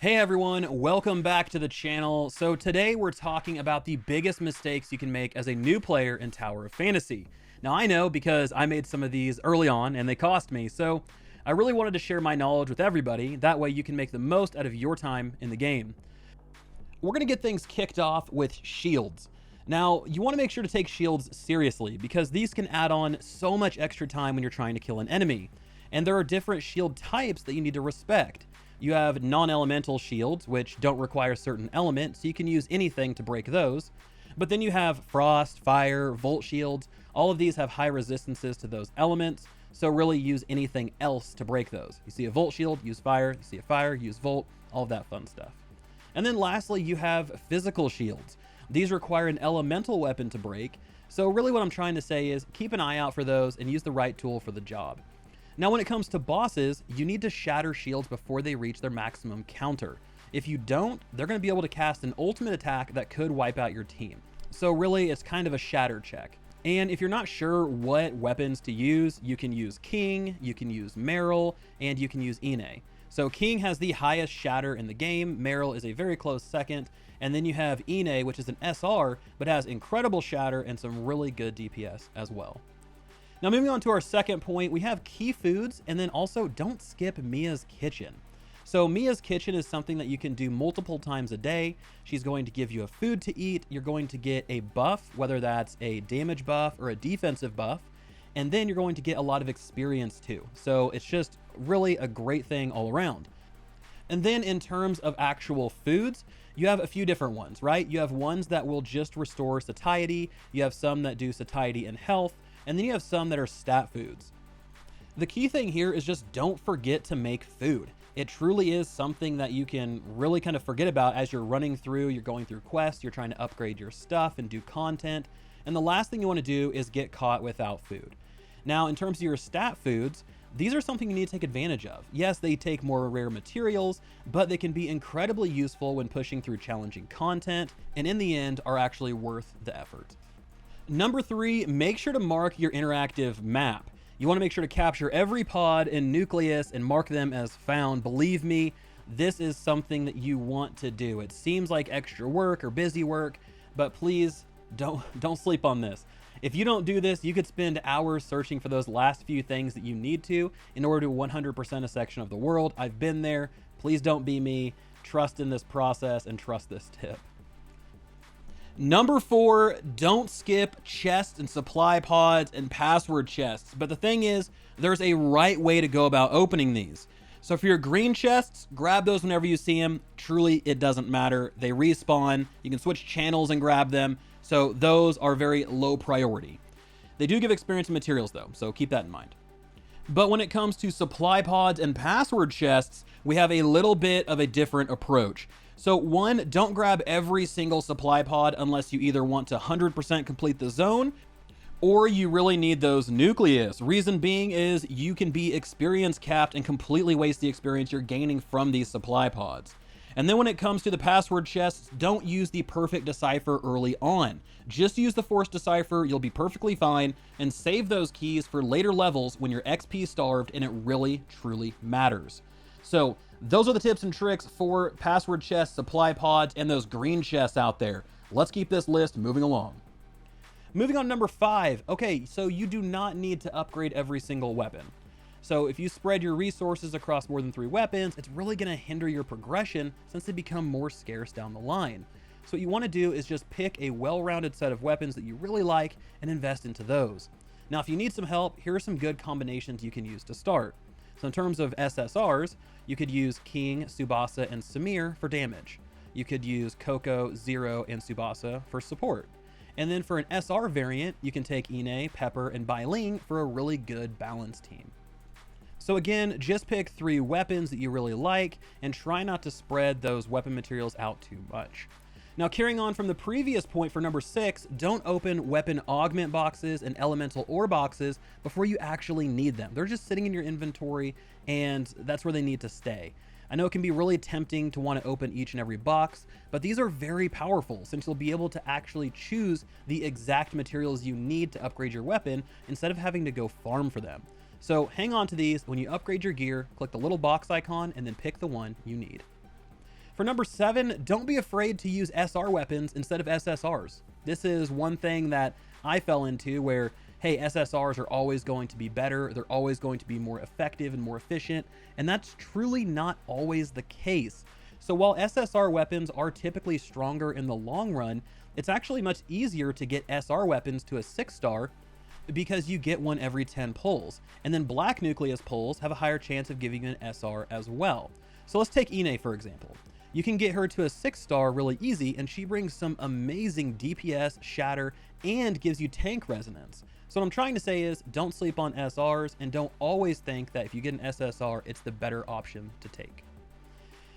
Hey everyone, welcome back to the channel. So today we're talking about the biggest mistakes you can make as a new player in Tower of Fantasy. Now I know because I made some of these early on and they cost me, so I really wanted to share my knowledge with everybody. That way you can make the most out of your time in the game. We're gonna get things kicked off with shields. Now, you wanna make sure to take shields seriously because these can add on so much extra time when you're trying to kill an enemy. And there are different shield types that you need to respect. You have non-elemental shields, which don't require certain elements, so you can use anything to break those. But then you have frost, fire, volt shields. All of these have high resistances to those elements, so really use anything else to break those. You see a volt shield, use fire. You see a fire, use volt, all of that fun stuff. And then lastly, you have physical shields. These require an elemental weapon to break, so really what I'm trying to say is keep an eye out for those and use the right tool for the job. Now, when it comes to bosses, you need to shatter shields before they reach their maximum counter. If you don't, they're going to be able to cast an ultimate attack that could wipe out your team. So really, it's kind of a shatter check. And if you're not sure what weapons to use, you can use King, you can use Meryl, and you can use Ine. So King has the highest shatter in the game, Meryl is a very close second, and then you have Ine, which is an SR, but has incredible shatter and some really good DPS as well. Now moving on to our second point, we have key foods, and then also don't skip Mia's Kitchen. So Mia's Kitchen is something that you can do multiple times a day. She's going to give you a food to eat. You're going to get a buff, whether that's a damage buff or a defensive buff. And then you're going to get a lot of experience too. So it's just really a great thing all around. And then in terms of actual foods, you have a few different ones, right? You have ones that will just restore satiety. You have some that do satiety and health. And then you have some that are stat foods. The key thing here is just don't forget to make food. It truly is something that you can really kind of forget about as you're running through, you're going through quests, you're trying to upgrade your stuff and do content. And the last thing you want to do is get caught without food. Now, in terms of your stat foods, these are something you need to take advantage of. Yes, they take more rare materials, but they can be incredibly useful when pushing through challenging content, and in the end are actually worth the effort. Number 3, make sure to mark your interactive map. You want to make sure to capture every pod and nucleus and mark them as found. Believe me, this is something that you want to do. It seems like extra work or busy work, but please don't sleep on this. If you don't do this, you could spend hours searching for those last few things that you need to in order to 100% a section of the world. I've been there. Please don't be me. Trust in this process and trust this tip. Number 4, don't skip chests and supply pods and password chests. But the thing is, there's a right way to go about opening these. So for your green chests, grab those whenever you see them. Truly, it doesn't matter. They respawn. You can switch channels and grab them. So those are very low priority. They do give experience and materials though, so keep that in mind. But when it comes to supply pods and password chests, we have a little bit of a different approach. So 1, don't grab every single supply pod unless you either want to 100% complete the zone or you really need those nucleus. Reason being is you can be experience capped and completely waste the experience you're gaining from these supply pods. And then when it comes to the password chests, don't use the perfect decipher early on. Just use the forced decipher, you'll be perfectly fine, and save those keys for later levels when you're XP starved and it really, truly matters. So those are the tips and tricks for password chests, supply pods, and those green chests out there. Let's keep this list moving along. Moving on to number 5. Okay, so you do not need to upgrade every single weapon. So if you spread your resources across more than 3 weapons, it's really going to hinder your progression since they become more scarce down the line. So what you want to do is just pick a well-rounded set of weapons that you really like and invest into those. Now, if you need some help, here are some good combinations you can use to start. So in terms of SSRs, you could use King, Tsubasa, and Samir for damage. You could use Coco, Zero, and Tsubasa for support. And then for an SR variant, you can take Ine, Pepper, and Bailing for a really good balanced team. So again, just pick 3 weapons that you really like and try not to spread those weapon materials out too much. Now, carrying on from the previous point for number 6, don't open weapon augment boxes and elemental ore boxes before you actually need them. They're just sitting in your inventory and that's where they need to stay. I know it can be really tempting to want to open each and every box, but these are very powerful since you'll be able to actually choose the exact materials you need to upgrade your weapon instead of having to go farm for them. So hang on to these. When you upgrade your gear, click the little box icon and then pick the one you need. For number 7, don't be afraid to use SR weapons instead of SSRs. This is one thing that I fell into where, hey, SSRs are always going to be better, they're always going to be more effective and more efficient, and that's truly not always the case. So while SSR weapons are typically stronger in the long run, it's actually much easier to get SR weapons to a 6-star because you get one every 10 pulls. And then black nucleus pulls have a higher chance of giving you an SR as well. So let's take Ine for example. You can get her to a 6-star really easy, and she brings some amazing DPS, shatter, and gives you tank resonance. So what I'm trying to say is don't sleep on SRs, and don't always think that if you get an SSR, it's the better option to take.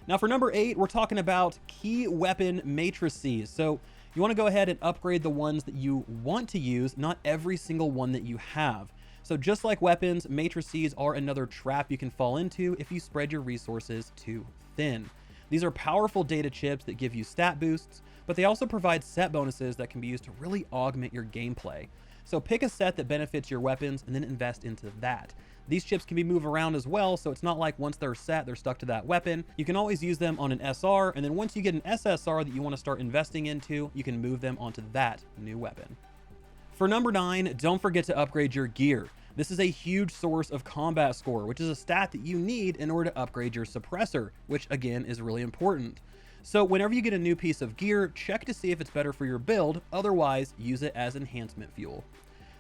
Now for number 8, we're talking about key weapon matrices. So you want to go ahead and upgrade the ones that you want to use, not every single one that you have. So just like weapons, matrices are another trap you can fall into if you spread your resources too thin. These are powerful data chips that give you stat boosts, but they also provide set bonuses that can be used to really augment your gameplay. So pick a set that benefits your weapons and then invest into that. These chips can be moved around as well, so it's not like once they're set, they're stuck to that weapon. You can always use them on an SR, and then once you get an SSR that you want to start investing into, you can move them onto that new weapon. For number 9, don't forget to upgrade your gear. This is a huge source of combat score, which is a stat that you need in order to upgrade your suppressor, which again is really important. So whenever you get a new piece of gear, check to see if it's better for your build, otherwise use it as enhancement fuel.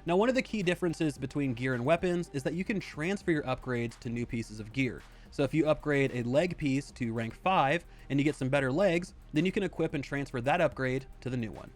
Now one of the key differences between gear and weapons is that you can transfer your upgrades to new pieces of gear. So if you upgrade a leg piece to rank 5 and you get some better legs, then you can equip and transfer that upgrade to the new one.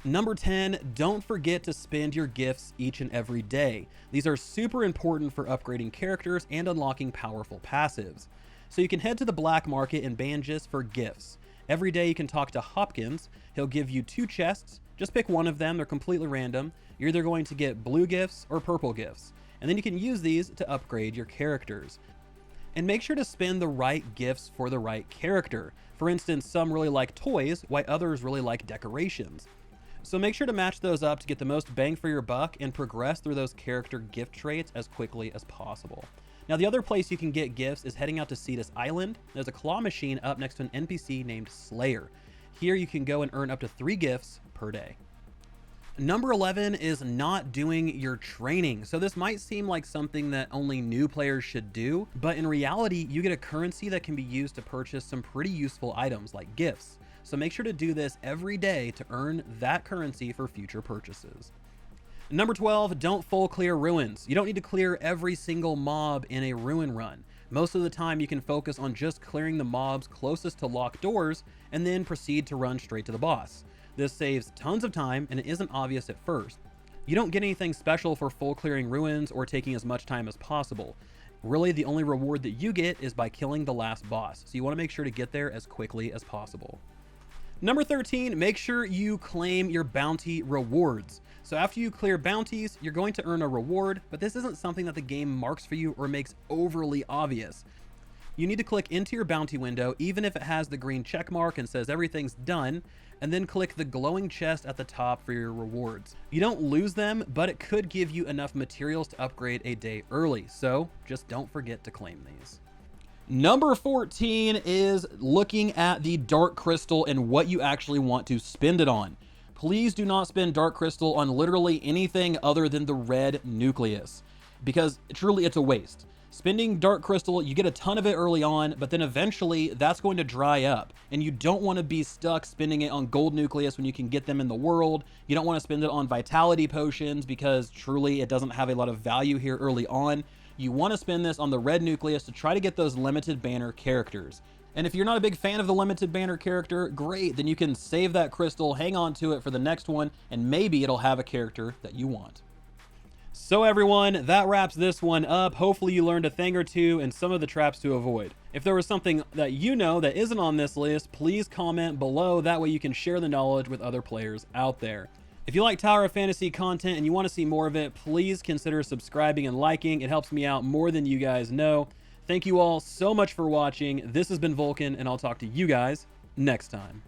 Number 10, don't forget to spend your gifts each and every day. These are super important for upgrading characters and unlocking powerful passives. So you can head to the black market and Banjis for gifts. Every day you can talk to Hopkins. He'll give you 2 chests. Just pick one of them, they're completely random. You're either going to get blue gifts or purple gifts. And then you can use these to upgrade your characters. And make sure to spend the right gifts for the right character. For instance, some really like toys, while others really like decorations. So make sure to match those up to get the most bang for your buck and progress through those character gift traits as quickly as possible. Now the other place you can get gifts is heading out to Cetus Island. There's a claw machine up next to an NPC named Slayer. Here you can go and earn up to 3 gifts per day. Number 11 is not doing your training. So this might seem like something that only new players should do, but in reality, you get a currency that can be used to purchase some pretty useful items like gifts. So make sure to do this every day to earn that currency for future purchases. Number 12, don't full clear ruins. You don't need to clear every single mob in a ruin run. Most of the time you can focus on just clearing the mobs closest to locked doors and then proceed to run straight to the boss. This saves tons of time and it isn't obvious at first. You don't get anything special for full clearing ruins or taking as much time as possible. Really, the only reward that you get is by killing the last boss, so you want to make sure to get there as quickly as possible. Number 13, make sure you claim your bounty rewards. So after you clear bounties, you're going to earn a reward, but this isn't something that the game marks for you or makes overly obvious. You need to click into your bounty window, even if it has the green check mark and says everything's done, and then click the glowing chest at the top for your rewards. You don't lose them, but it could give you enough materials to upgrade a day early, so just don't forget to claim these. Number 14 is looking at the Dark Crystal and what you actually want to spend it on. Please do not spend Dark Crystal on literally anything other than the red nucleus, because truly it's a waste. Spending Dark Crystal, you get a ton of it early on, but then eventually that's going to dry up, and you don't want to be stuck spending it on gold nucleus when you can get them in the world. You don't want to spend it on vitality potions because truly it doesn't have a lot of value here early on. You want to spend this on the red nucleus to try to get those limited banner characters. And if you're not a big fan of the limited banner character, great, then you can save that crystal, hang on to it for the next one, and maybe it'll have a character that you want. So everyone, that wraps this one up. Hopefully you learned a thing or two and some of the traps to avoid. If there was something that you know that isn't on this list, please comment below. That way you can share the knowledge with other players out there. If you like Tower of Fantasy content and you want to see more of it, please consider subscribing and liking. It helps me out more than you guys know. Thank you all so much for watching. This has been Vulkan, and I'll talk to you guys next time.